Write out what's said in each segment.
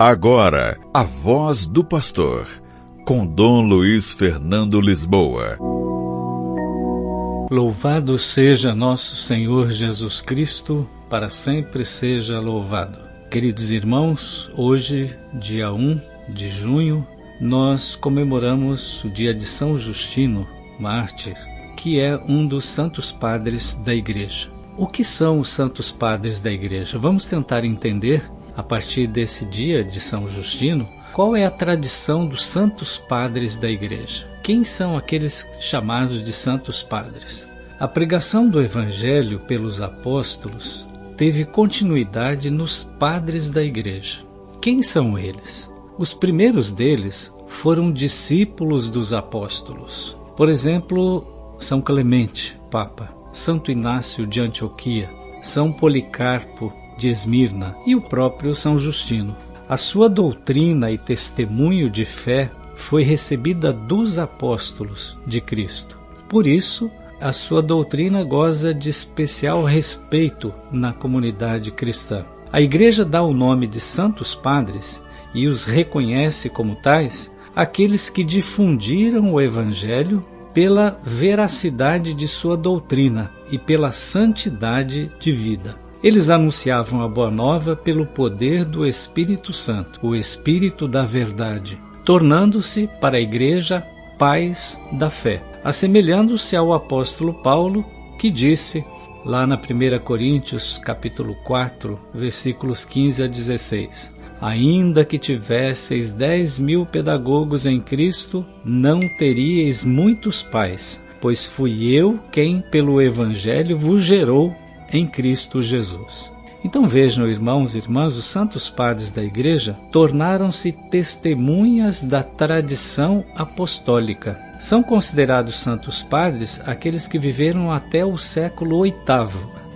Agora, a voz do pastor, com Dom Luiz Fernando Lisboa. Louvado seja nosso Senhor Jesus Cristo, para sempre seja louvado. Queridos irmãos, hoje, dia 1 de junho, nós comemoramos o dia de São Justino, mártir, que é um dos santos padres da Igreja. O que são os santos padres da Igreja? Vamos tentar entender, a partir desse dia de São Justino, qual é a tradição dos santos padres da Igreja. Quem são aqueles chamados de santos padres? A pregação do Evangelho pelos apóstolos teve continuidade nos padres da Igreja. Quem são eles? Os primeiros deles foram discípulos dos apóstolos. Por exemplo, São Clemente, Papa, Santo Inácio de Antioquia, São Policarpo de Esmirna e o próprio São Justino. A sua doutrina e testemunho de fé foi recebida dos apóstolos de Cristo. Por isso, a sua doutrina goza de especial respeito na comunidade cristã. A Igreja dá o nome de santos padres e os reconhece como tais aqueles que difundiram o Evangelho pela veracidade de sua doutrina e pela santidade de vida. Eles anunciavam a Boa Nova pelo poder do Espírito Santo, o Espírito da Verdade, tornando-se para a Igreja pais da fé, assemelhando-se ao apóstolo Paulo, que disse, lá na 1 Coríntios, capítulo 4, versículos 15 a 16, ainda que tivesseis 10.000 pedagogos em Cristo, não teríeis muitos pais, pois fui eu quem pelo Evangelho vos gerou em Cristo Jesus. Então vejam, irmãos e irmãs, os santos padres da Igreja tornaram-se testemunhas da tradição apostólica. São considerados santos padres aqueles que viveram até o século VIII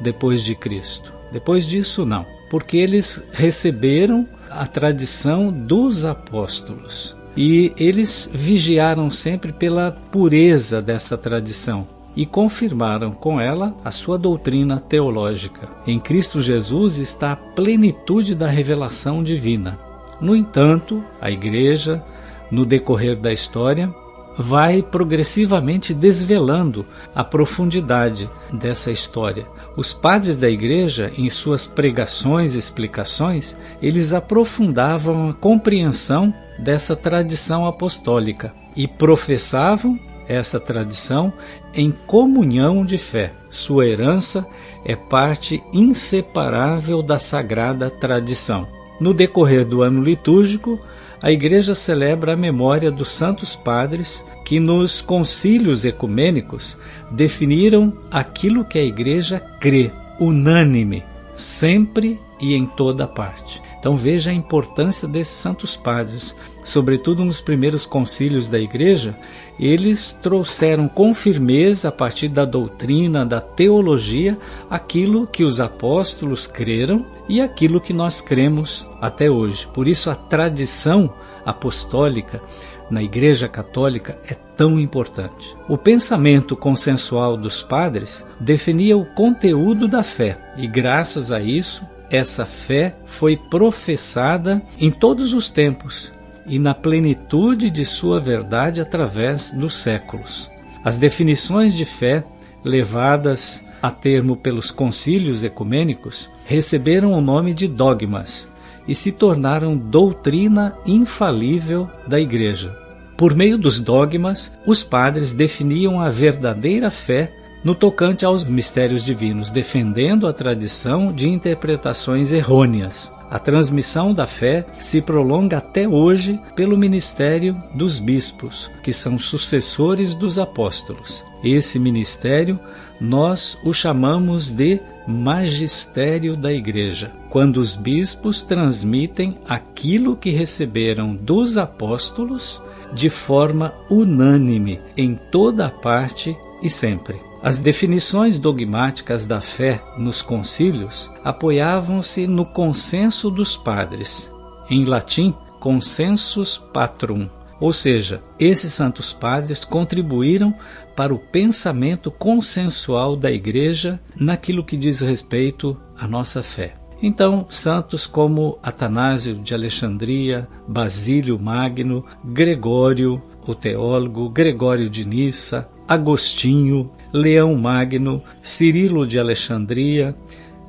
depois de Cristo. Depois disso, não, porque eles receberam a tradição dos apóstolos e eles vigiaram sempre pela pureza dessa tradição e confirmaram com ela a sua doutrina teológica. Em Cristo Jesus está a plenitude da revelação divina. No entanto, a Igreja, no decorrer da história, vai progressivamente desvelando a profundidade dessa história. Os padres da Igreja, em suas pregações e explicações, eles aprofundavam a compreensão dessa tradição apostólica e professavam essa tradição em comunhão de fé. Sua herança é parte inseparável da sagrada tradição. No decorrer do ano litúrgico, a Igreja celebra a memória dos santos padres que nos concílios ecumênicos definiram aquilo que a Igreja crê, unânime, sempre e em toda parte. Então veja a importância desses santos padres. Sobretudo nos primeiros concílios da Igreja, eles trouxeram com firmeza, a partir da doutrina, da teologia, aquilo que os apóstolos creram e aquilo que nós cremos até hoje. Por isso a tradição apostólica na Igreja Católica é tão importante. O pensamento consensual dos padres definia o conteúdo da fé e, graças a isso, essa fé foi professada em todos os tempos e na plenitude de sua verdade através dos séculos. As definições de fé, levadas a termo pelos concílios ecumênicos, receberam o nome de dogmas e se tornaram doutrina infalível da Igreja. Por meio dos dogmas, os padres definiam a verdadeira fé no tocante aos mistérios divinos, defendendo a tradição de interpretações errôneas. A transmissão da fé se prolonga até hoje pelo ministério dos bispos, que são sucessores dos apóstolos. Esse ministério nós o chamamos de magistério da Igreja, quando os bispos transmitem aquilo que receberam dos apóstolos de forma unânime, em toda parte e sempre. As definições dogmáticas da fé nos concílios apoiavam-se no consenso dos padres, em latim, consensus patrum, ou seja, esses santos padres contribuíram para o pensamento consensual da Igreja naquilo que diz respeito à nossa fé. Então, santos como Atanásio de Alexandria, Basílio Magno, Gregório, o teólogo, Gregório de Nissa, Agostinho, Leão Magno, Cirilo de Alexandria,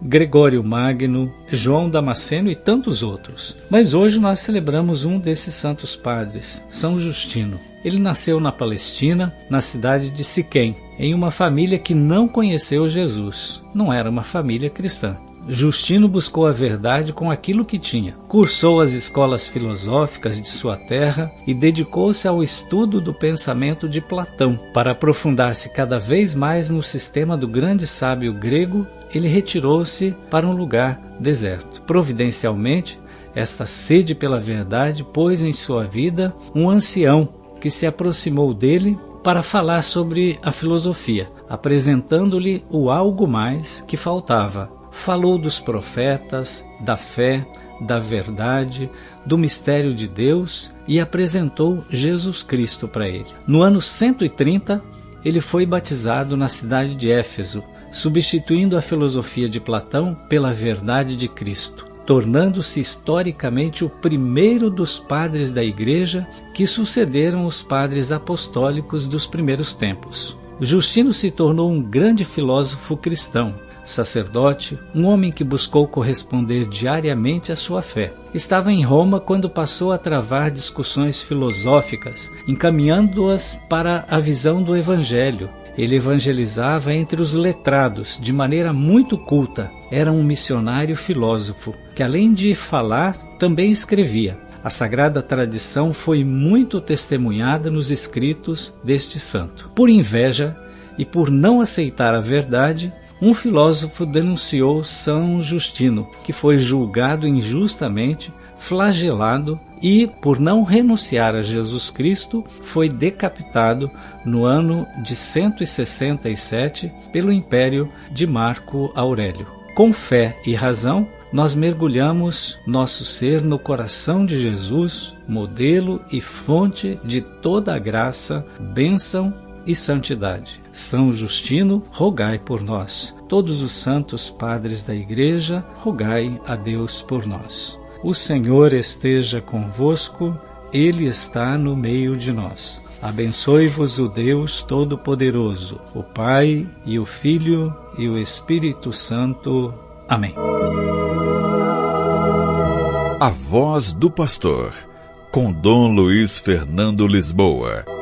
Gregório Magno, João Damasceno e tantos outros. Mas hoje nós celebramos um desses santos padres, São Justino. Ele nasceu na Palestina, na cidade de Siquém, em uma família que não conheceu Jesus. Não era uma família cristã. Justino buscou a verdade com aquilo que tinha. Cursou as escolas filosóficas de sua terra e dedicou-se ao estudo do pensamento de Platão. Para aprofundar-se cada vez mais no sistema do grande sábio grego, ele retirou-se para um lugar deserto. Providencialmente, esta sede pela verdade pôs em sua vida um ancião que se aproximou dele para falar sobre a filosofia, apresentando-lhe o algo mais que faltava. Falou dos profetas, da fé, da verdade, do mistério de Deus e apresentou Jesus Cristo para ele. No ano 130, ele foi batizado na cidade de Éfeso, substituindo a filosofia de Platão pela verdade de Cristo, tornando-se historicamente o primeiro dos padres da Igreja que sucederam os padres apostólicos dos primeiros tempos. Justino se tornou um grande filósofo cristão, sacerdote, um homem que buscou corresponder diariamente à sua fé. Estava em Roma quando passou a travar discussões filosóficas, encaminhando-as para a visão do Evangelho. Ele evangelizava entre os letrados, de maneira muito culta. Era um missionário filósofo, que além de falar, também escrevia. A sagrada tradição foi muito testemunhada nos escritos deste santo. Por inveja e por não aceitar a verdade, um filósofo denunciou São Justino, que foi julgado injustamente, flagelado e, por não renunciar a Jesus Cristo, foi decapitado no ano de 167 pelo império de Marco Aurélio. Com fé e razão, nós mergulhamos nosso ser no coração de Jesus, modelo e fonte de toda a graça, bênção e santidade. São Justino, rogai por nós. Todos os santos padres da Igreja, rogai a Deus por nós. O Senhor esteja convosco, Ele está no meio de nós. Abençoe-vos o Deus Todo-Poderoso, o Pai e o Filho e o Espírito Santo. Amém. A Voz do Pastor, com Dom Luiz Fernando Lisboa.